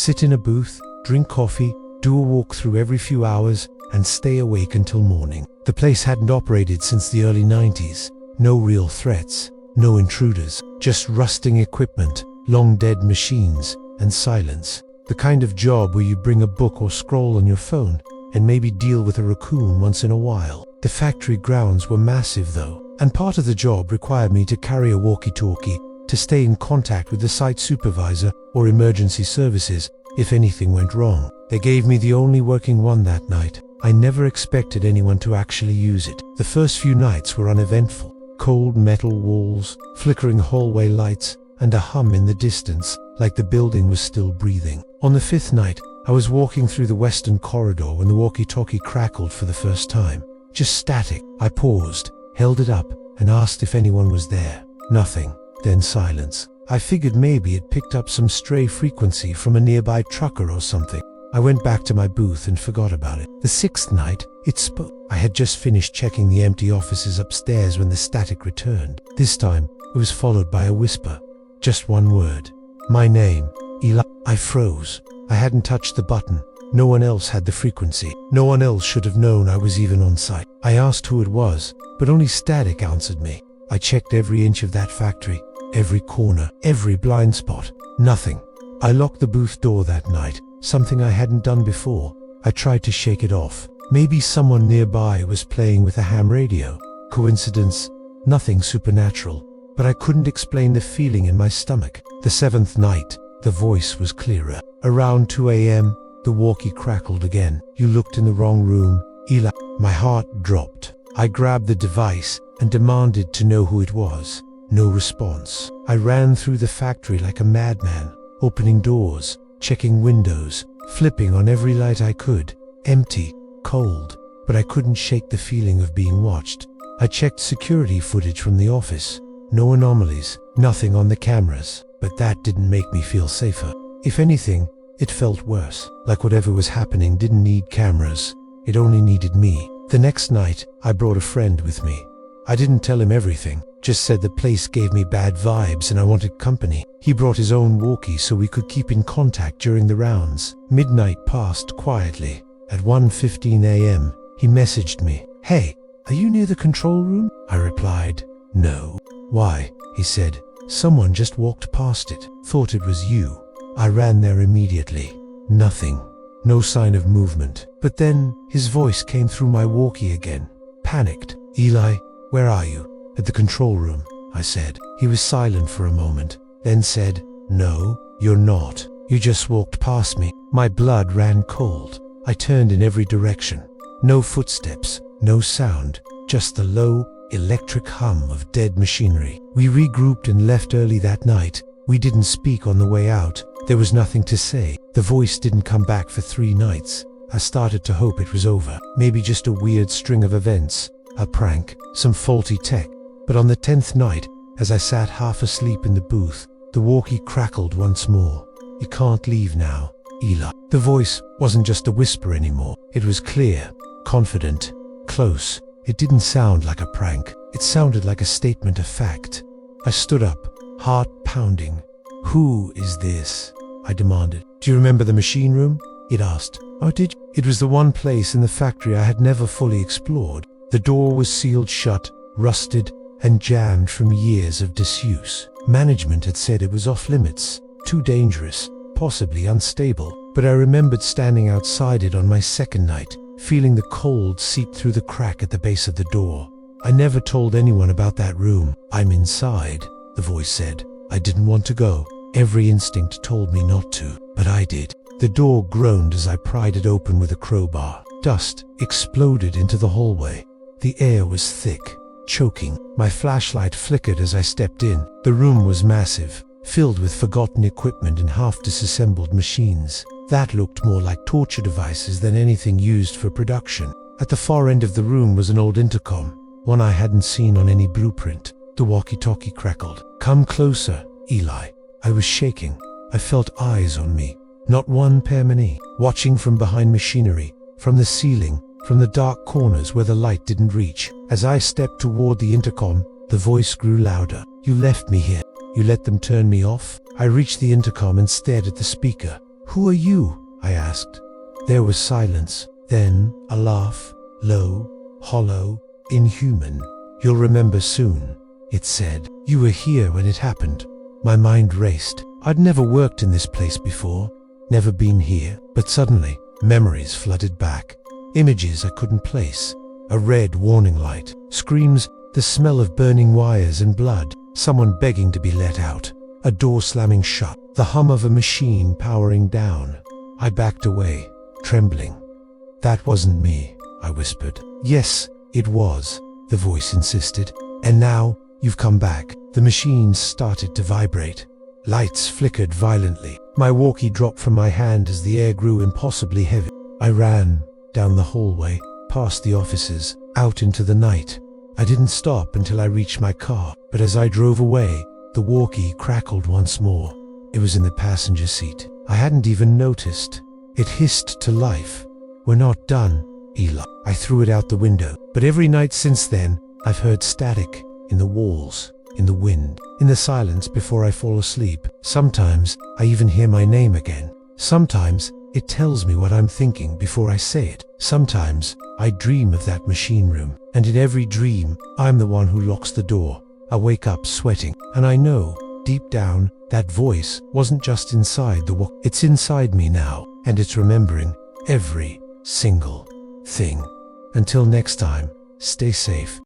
sit in a booth, drink coffee, do a walkthrough every few hours, and stay awake until morning. The place hadn't operated since the early 90s. No real threats, no intruders, just rusting equipment, long dead machines, and silence. The kind of job where you bring a book or scroll on your phone and maybe deal with a raccoon once in a while. The factory grounds were massive though, and part of the job required me to carry a walkie-talkie to stay in contact with the site supervisor or emergency services if anything went wrong. They gave me the only working one that night. I never expected anyone to actually use it. The first few nights were uneventful. Cold metal walls, flickering hallway lights, and a hum in the distance, like the building was still breathing. On the fifth night, I was walking through the western corridor when the walkie-talkie crackled for the first time. Just static. I paused, held it up, and asked if anyone was there. Nothing. Then silence. I figured maybe it picked up some stray frequency from a nearby trucker or something. I went back to my booth and forgot about it. The sixth night, it spoke. I had just finished checking the empty offices upstairs when the static returned. This time, it was followed by a whisper. Just one word. My name, Eli. I froze. I hadn't touched the button. No one else had the frequency. No one else should have known I was even on site. I asked who it was, but only static answered me. I checked every inch of that factory, every corner, every blind spot. Nothing. I locked the booth door that night, something I hadn't done before. I tried to shake it off. Maybe someone nearby was playing with a ham radio. Coincidence? Nothing supernatural. But I couldn't explain the feeling in my stomach. The seventh night, the voice was clearer. Around 2 a.m., the walkie crackled again. You looked in the wrong room, Eli. My heart dropped. I grabbed the device and demanded to know who it was. No response. I ran through the factory like a madman, opening doors, checking windows, flipping on every light I could. Empty, cold, but I couldn't shake the feeling of being watched. I checked security footage from the office. No anomalies, nothing on the cameras, but that didn't make me feel safer. If anything, it felt worse, like whatever was happening didn't need cameras, it only needed me. The next night, I brought a friend with me. I didn't tell him everything, just said the place gave me bad vibes and I wanted company. He brought his own walkie so we could keep in contact during the rounds. Midnight passed quietly. At 1:15 a.m., he messaged me. "Hey, are you near the control room?" I replied, "No." "Why?" he said. "Someone just walked past it. Thought it was you." I ran there immediately. Nothing. No sign of movement. But then, his voice came through my walkie again. Panicked. "Eli, where are you?" "At the control room," I said. He was silent for a moment, then said, "No, you're not. You just walked past me." My blood ran cold. I turned in every direction. No footsteps, no sound, just the low, electric hum of dead machinery. We regrouped and left early that night. We didn't speak on the way out. There was nothing to say. The voice didn't come back for 3 nights. I started to hope it was over. Maybe just a weird string of events, a prank, some faulty tech. But on the 10th night, as I sat half asleep in the booth, the walkie crackled once more. "You can't leave now, Eli." The voice wasn't just a whisper anymore. It was clear, confident, close. It didn't sound like a prank. It sounded like a statement of fact. I stood up, heart pounding. "Who is this?" I demanded. "Do you remember the machine room?" it asked. "Oh, did you?" It was the one place in the factory I had never fully explored. The door was sealed shut, rusted, and jammed from years of disuse. Management had said it was off limits, too dangerous, possibly unstable, but I remembered standing outside it on my second night, feeling the cold seep through the crack at the base of the door. I never told anyone about that room. "I'm inside," the voice said. I didn't want to go. Every instinct told me not to, but I did. The door groaned as I pried it open with a crowbar. Dust exploded into the hallway. The air was thick, choking. My flashlight flickered as I stepped in. The room was massive, filled with forgotten equipment and half-disassembled machines. That looked more like torture devices than anything used for production. At the far end of the room was an old intercom, one I hadn't seen on any blueprint. The walkie-talkie crackled. "Come closer, Eli." I was shaking. I felt eyes on me. Not one pair many, watching from behind machinery, from the ceiling, from the dark corners where the light didn't reach. As I stepped toward the intercom, the voice grew louder. "You left me here. You let them turn me off?" I reached the intercom and stared at the speaker. "Who are you?" I asked. There was silence, then a laugh, low, hollow, inhuman. "You'll remember soon," it said. "You were here when it happened." My mind raced. I'd never worked in this place before, never been here, but suddenly, memories flooded back. Images I couldn't place. A red warning light, screams, the smell of burning wires and blood, someone begging to be let out, a door slamming shut, the hum of a machine powering down. I backed away, trembling. "That wasn't me," I whispered. "Yes, it was," the voice insisted. "And now, you've come back." The machines started to vibrate. Lights flickered violently. My walkie dropped from my hand as the air grew impossibly heavy. I ran, down the hallway, past the offices, out into the night. I didn't stop until I reached my car, but as I drove away, the walkie crackled once more. It was in the passenger seat. I hadn't even noticed. It hissed to life. "We're not done, Eli." I threw it out the window, but every night since then, I've heard static in the walls, in the wind, in the silence before I fall asleep. Sometimes I even hear my name again. Sometimes it tells me what I'm thinking before I say it. Sometimes I dream of that machine room, and in every dream, I'm the one who locks the door. I wake up sweating, and I know, deep down, that voice wasn't just inside the walkie. It's inside me now, and it's remembering every single thing. Until next time, stay safe.